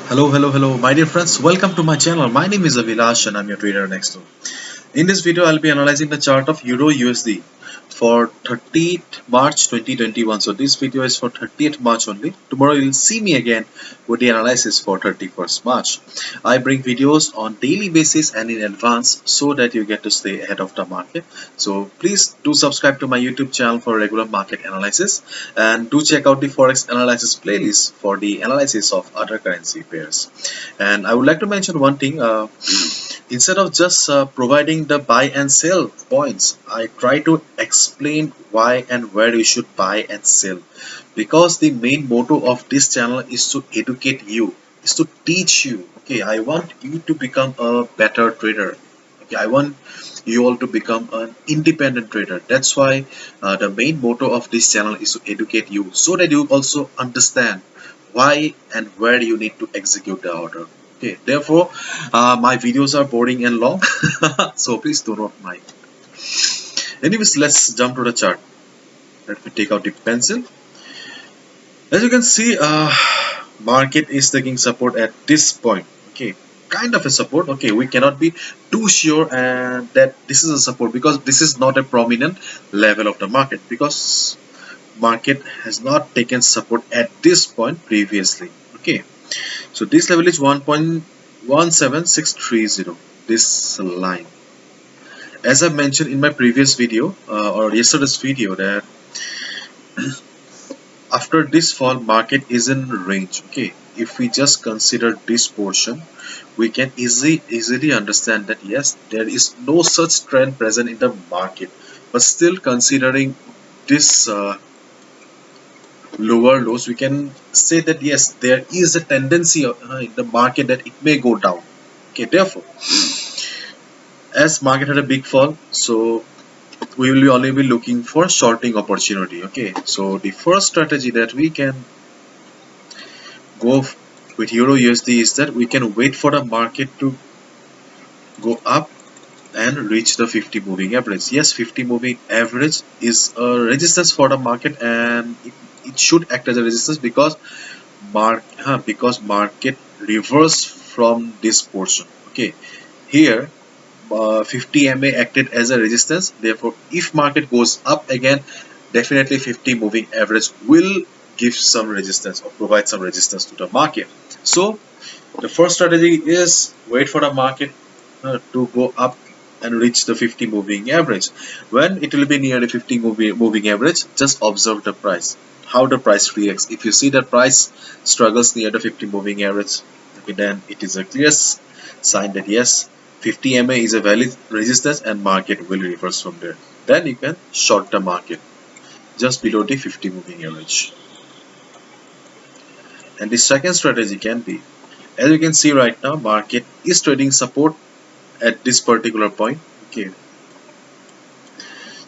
Hello, my dear friends. Welcome to my channel. My name is Avilash and I'm your trader next door. In this video, I'll be analyzing the chart of Euro USD for 30th March 2021. So this video is for 30th March only. Tomorrow you'll see me again with the analysis for 31st March. I bring videos on daily basis and in advance so that you get to stay ahead of the market. So please do subscribe to my YouTube channel for regular market analysis and do check out the Forex analysis playlist for the analysis of other currency pairs. And I would like to mention one thing. Instead of just providing the buy and sell points, I try to explain why and where you should buy and sell, because the main motto of this channel is to educate you, is to teach you. Okay, I want you to become a better trader. Okay, I want you all to become an independent trader. That's why the main motto of this channel is to educate you so that you also understand why and where you need to execute the order. Okay, therefore my videos are boring and long so please do not mind. Anyways, let's jump to the chart. Let me take out the pencil. As you can see, market is taking support at this point. Okay, kind of a support. Okay, we cannot be too sure and that this is a support, because this is not a prominent level of the market, because market has not taken support at this point previously. Okay, so this level is 1.17630, this line. As I mentioned in my previous video or yesterday's video, that after this fall market is in range. Okay, if we just consider this portion, we can easily understand that yes, there is no such trend present in the market, but still considering this lower lows, we can say that yes, there is a tendency in the market that it may go down. Okay, therefore, as market had a big fall, so we will only be looking for shorting opportunity. Okay, so the first strategy that we can go with Euro USD is that we can wait for the market to go up and reach the 50 moving average. Yes, 50 moving average is a resistance for the market, and it should act as a resistance because market reversed from this portion. Okay, here 50 MA acted as a resistance. Therefore, if market goes up again, definitely 50 moving average will give some resistance or provide some resistance to the market. So the first strategy is wait for the market to go up and reach the 50 moving average. When it will be near the 50 moving average, just observe the price, how the price reacts. If you see that price struggles near the 50 moving average, okay, then it is a clear sign that yes, 50 MA is a valid resistance and market will reverse from there. Then you can short the market just below the 50 moving average. And the second strategy can be, as you can see right now, market is trading support at this particular point. Okay,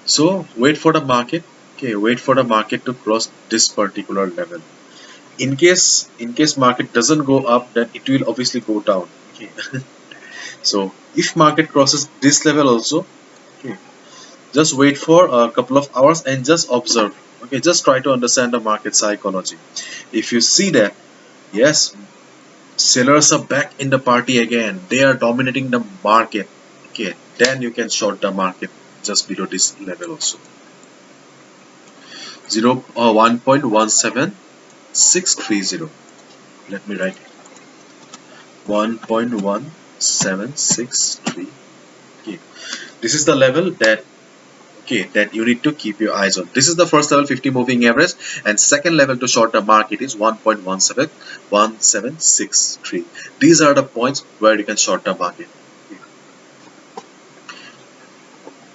so wait for the market. Okay, wait for the market to cross this particular level. In case market doesn't go up, then it will obviously go down. Okay, so if market crosses this level also, okay, just wait for a couple of hours and just observe. Okay, just try to understand the market psychology. If you see that yes, sellers are back in the party again, they are dominating the market, okay, then you can short the market just below this level also. 1.17630. Let me write it. 1.1763. Okay, this is the level that you need to keep your eyes on. This is the first level, 50 moving average, and second level to short the market is 1.1763. These are the points where you can short the market.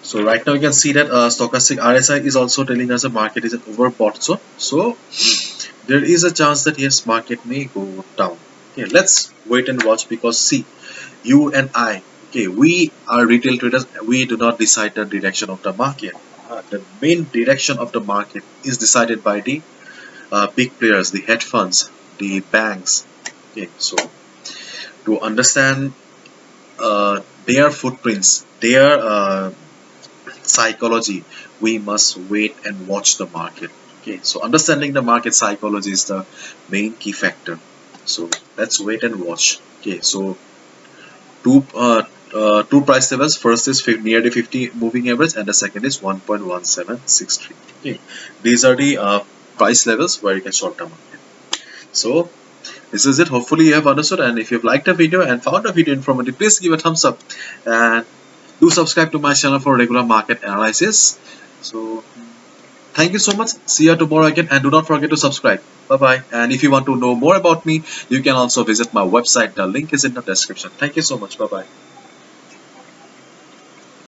So right now you can see that stochastic RSI is also telling us the market is an overbought zone. So there is a chance that yes, market may go down. Okay, let's wait and watch, because see, you and I, okay, we are retail traders. We do not decide the direction of the market. The main direction of the market is decided by the big players, the hedge funds, the banks. Okay, so to understand their footprints, their psychology, we must wait and watch the market. Okay, so understanding the market psychology is the main key factor. So let's wait and watch. Okay, so two price levels. First is near the 50 moving average, and the second is 1.1763. Okay, these are the price levels where you can short term market. So this is it. Hopefully you have understood, and if you've liked the video and found the video informative, please give a thumbs up and do subscribe to my channel for regular market analysis. So thank you so much. See you tomorrow again, and do not forget to subscribe. Bye bye. And if you want to know more about me, you can also visit my website. The link is in the description. Thank you so much. Bye bye.